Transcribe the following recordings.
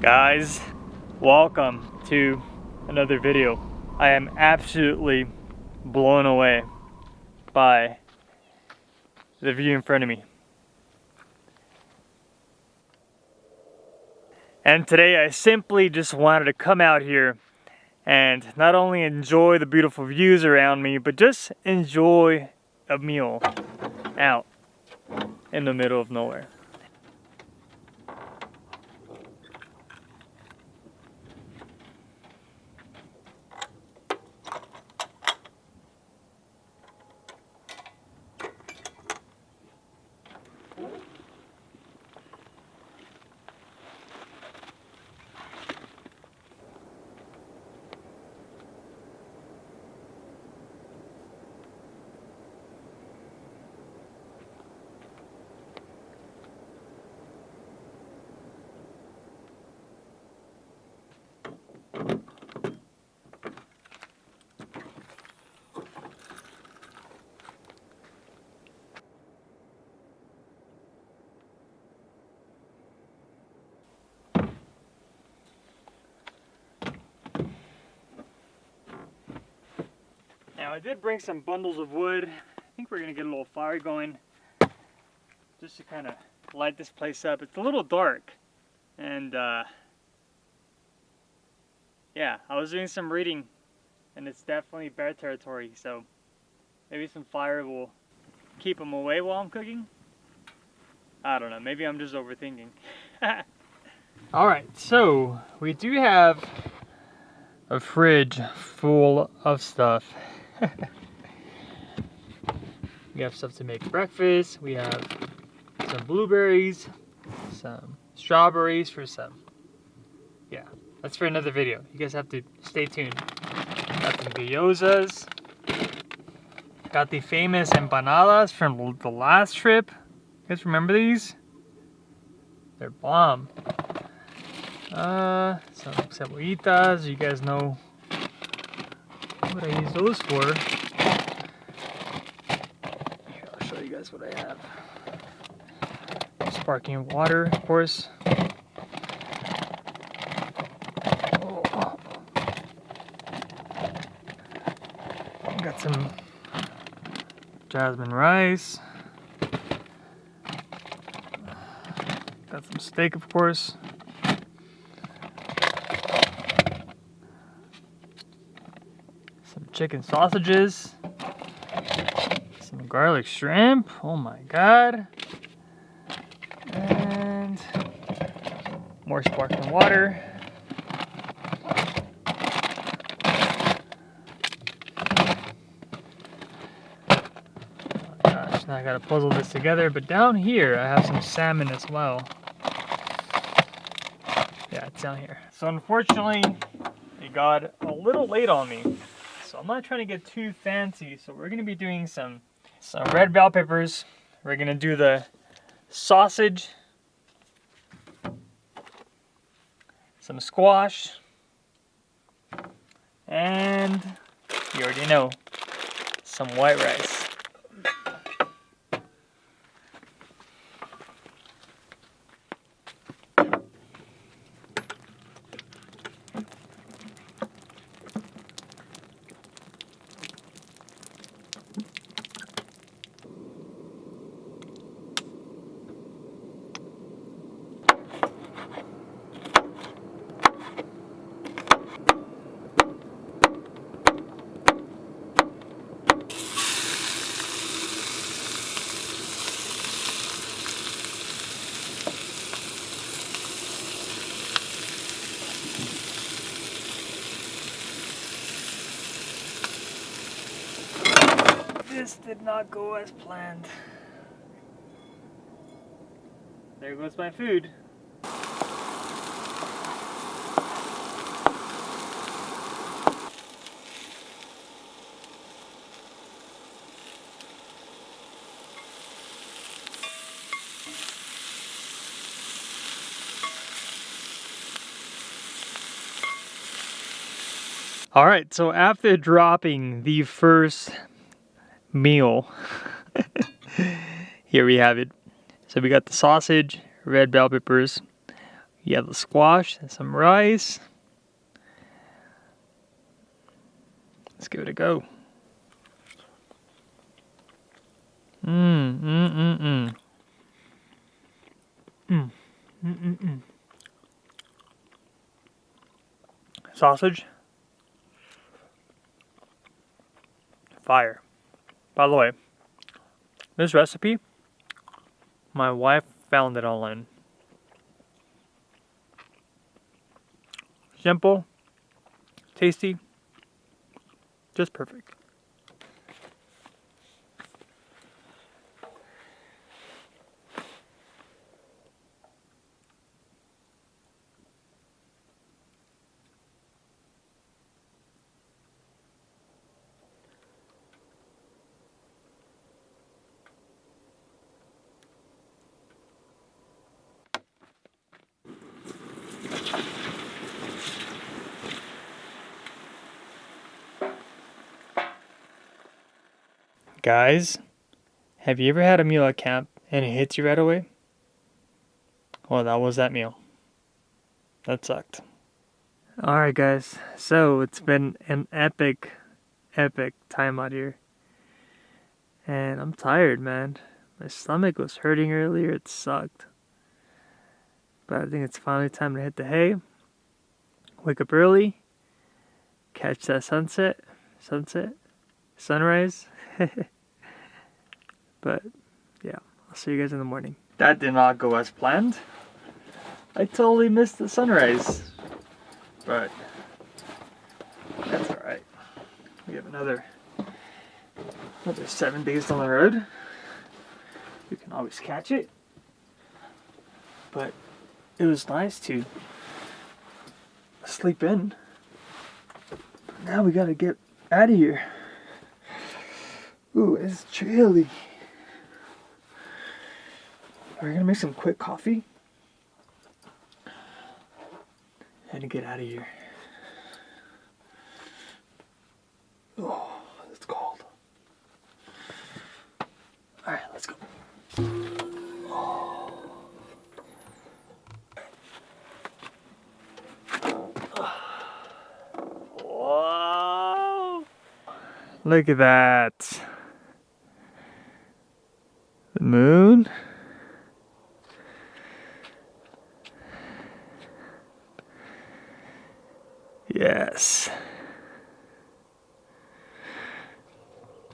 Guys, welcome to another video. I am absolutely blown away by the view in front of me. And today I simply just wanted to come out here and not only enjoy the beautiful views around me, but just enjoy a meal out in the middle of nowhere. Now I did bring some bundles of wood. I think we're gonna get a little fire going just to kind of light this place up. It's a little dark, and yeah, I was doing some reading and it's definitely bear territory, so maybe some fire will keep them away while I'm cooking. I don't know, maybe I'm just overthinking. Alright, so we do have a fridge full of stuff. We have stuff to make breakfast. We have some blueberries, some strawberries for some. Yeah, that's for another video. You guys have to stay tuned. Got some gyozas. Got the famous empanadas from the last trip. You guys remember these? They're bomb. Some cebollitas. You guys know what I use those for. Here, I'll show you guys what I have. Sparkling water, of course. Oh. Got some jasmine rice. Got some steak, of course. Chicken sausages, some garlic shrimp, oh my god, and more sparkling water. Oh gosh, now I gotta puzzle this together, but down here I have some salmon as well. Yeah, it's down here. So unfortunately, it got a little late on me. So I'm not trying to get too fancy, so we're gonna be doing some red bell peppers. We're gonna do the sausage, some squash, and you already know, some white rice. This did not go as planned. There goes my food. All right, so after dropping the first meal, here we have it. So we got the sausage, red bell peppers, yellow squash, and some rice. Let's give it a go. Sausage. Fire. By the way, this recipe, my wife found it online. Simple, tasty, just perfect. Guys, have you ever had a meal at camp and it hits you right away? Well, that was that meal. That sucked. Alright guys, so it's been an epic time out here. And I'm tired, man. My stomach was hurting earlier, it sucked. But I think it's finally time to hit the hay. Wake up early. Catch that sunrise. But yeah, I'll see you guys in the morning. That did not go as planned. I totally missed the sunrise. But that's alright. We have another 7 days on the road. You can always catch it. But it was nice to sleep in. Now we gotta get out of here. Ooh, it's chilly. We're gonna make some quick coffee and get out of here. Oh, it's cold. Alright, let's go. Whoa! Look at that. The moon. Yes.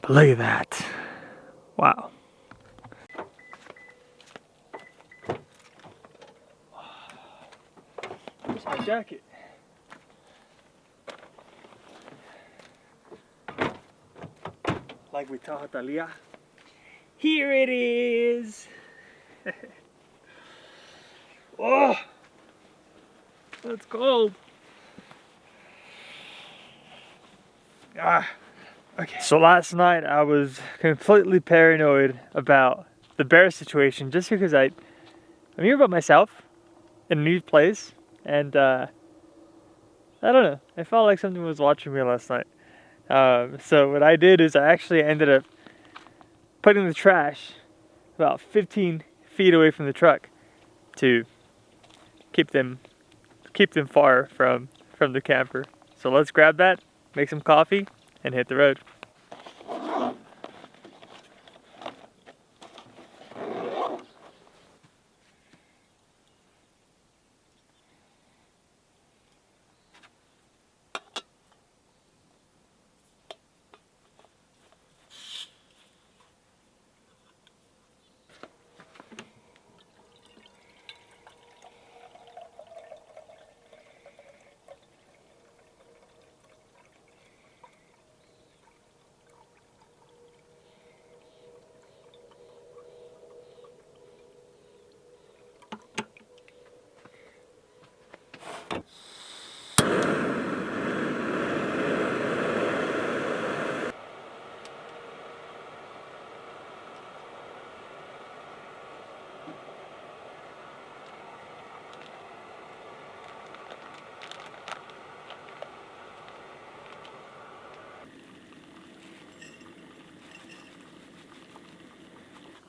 But look at that. Wow. Where's my jacket? Like we tell Talia. Here it is. Oh, that's cold. Okay. So last night I was completely paranoid about the bear situation just because I'm here by myself in a new place and I don't know, I felt like something was watching me last night. So what I did is I actually ended up putting the trash about 15 feet away from the truck to keep them far from the camper. So let's grab that, make some coffee, and hit the road.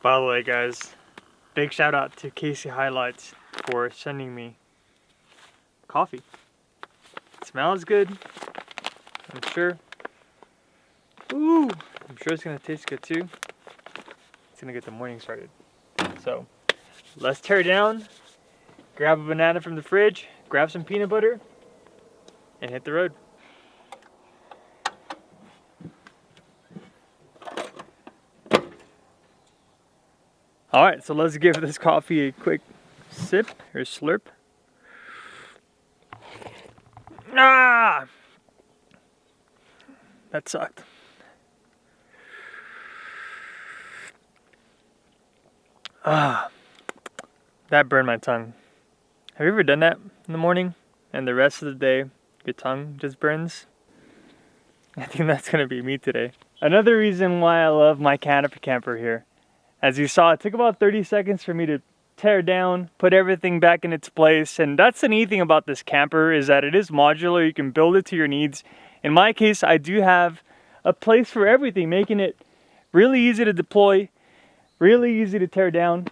By the way guys, big shout out to Casey Highlights for sending me coffee. It smells good, I'm sure. Ooh, I'm sure it's gonna taste good too. It's gonna get the morning started. So let's tear down, grab a banana from the fridge, grab some peanut butter, and hit the road. All right, so let's give this coffee a quick sip or slurp. Ah! That sucked. Ah, that burned my tongue. Have you ever done that in the morning and the rest of the day your tongue just burns? I think that's gonna be me today. Another reason why I love my canopy camper here. As you saw, it took about 30 seconds for me to tear down, put everything back in its place. And that's the neat thing about this camper is that it is modular. You can build it to your needs. In my case, I do have a place for everything, making it really easy to deploy, really easy to tear down.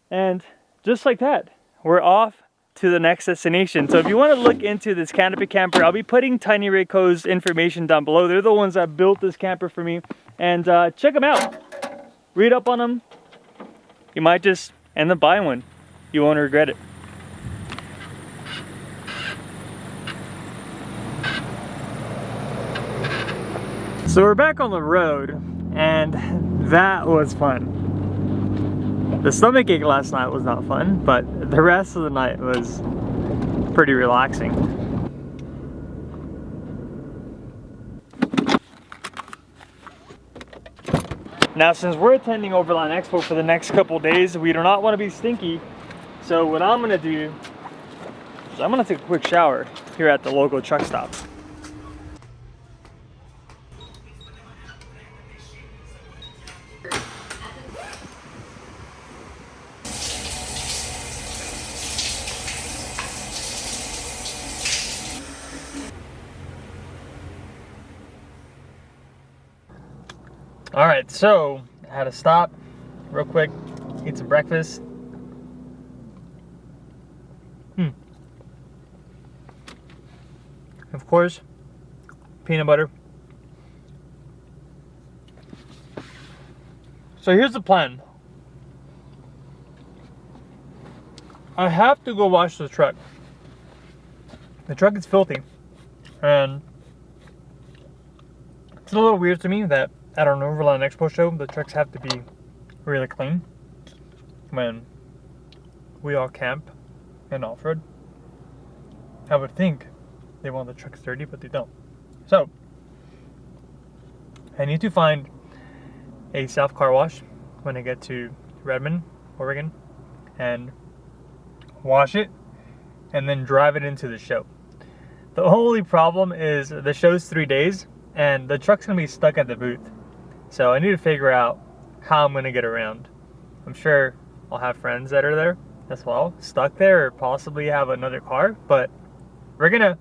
And just like that, we're off to the next destination. So if you want to look into this canopy camper, I'll be putting TinyRigCo's information down below. They're the ones that built this camper for me. And check them out. Read up on them. You might just end up buying one. You won't regret it. So we're back on the road, and that was fun. The stomachache last night was not fun, but the rest of the night was pretty relaxing. Now, since we're attending Overland Expo for the next couple days, we do not want to be stinky. So what I'm gonna do is I'm gonna take a quick shower here at the local truck stop. All right, so I had to stop real quick, eat some breakfast. Of course, peanut butter. So here's the plan. I have to go wash the truck. The truck is filthy, and it's a little weird to me that at an Overland Expo show, the trucks have to be really clean when we all camp and off-road. I would think they want the trucks dirty, but they don't. So, I need to find a self-car wash when I get to Redmond, Oregon, and wash it, and then drive it into the show. The only problem is the show's 3 days, and the truck's gonna be stuck at the booth. So I need to figure out how I'm gonna get around. I'm sure I'll have friends that are there as well, stuck there, or possibly have another car, but we're gonna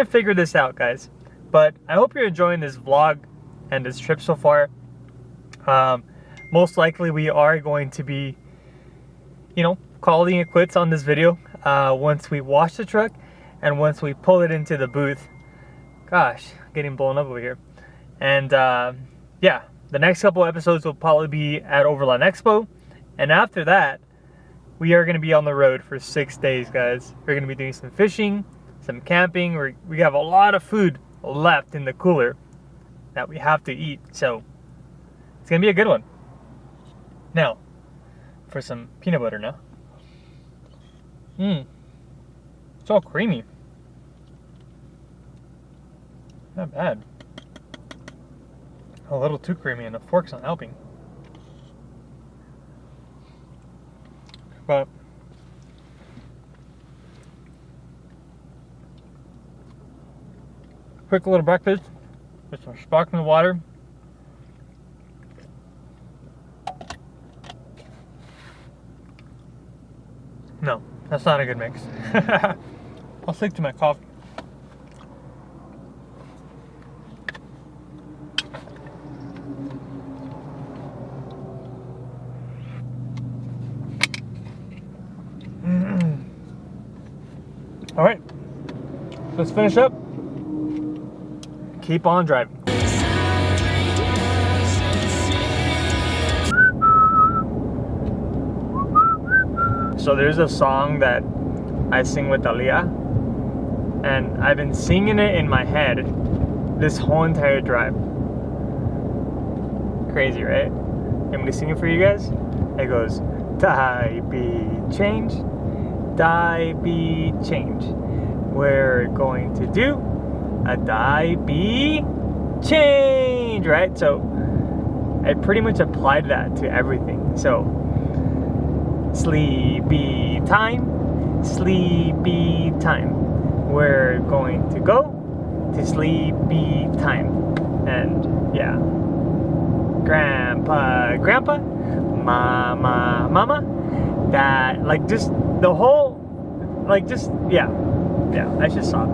figure this out, guys. But I hope you're enjoying this vlog and this trip so far. Most likely we are going to be, calling it quits on this video once we wash the truck and once we pull it into the booth. Gosh, getting blown up over here. And yeah, the next couple episodes will probably be at Overland Expo. And after that, we are going to be on the road for 6 days, guys. We're going to be doing some fishing, some camping. We have a lot of food left in the cooler that we have to eat. So it's going to be a good one. Now, for some peanut butter now. It's all creamy. Not bad. A little too creamy, and the fork's not helping. But quick little breakfast with some sparkling water. No, that's not a good mix. I'll stick to my coffee. All right, let's finish up. Keep on driving. So there's a song that I sing with Aliyah, and I've been singing it in my head this whole entire drive. Crazy, right? I'm gonna sing it for you guys. It goes, die be change, die be change. We're going to do a die be change, right? So I pretty much applied that to everything. So sleepy time, sleepy time. We're going to go to sleepy time. And yeah, grandpa, grandpa, mama, mama, that, like, just the whole, like, just, yeah, I just saw it.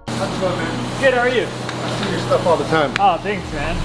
How's it going, man? Good, how are you? I see your stuff all the time. Oh, thanks, man.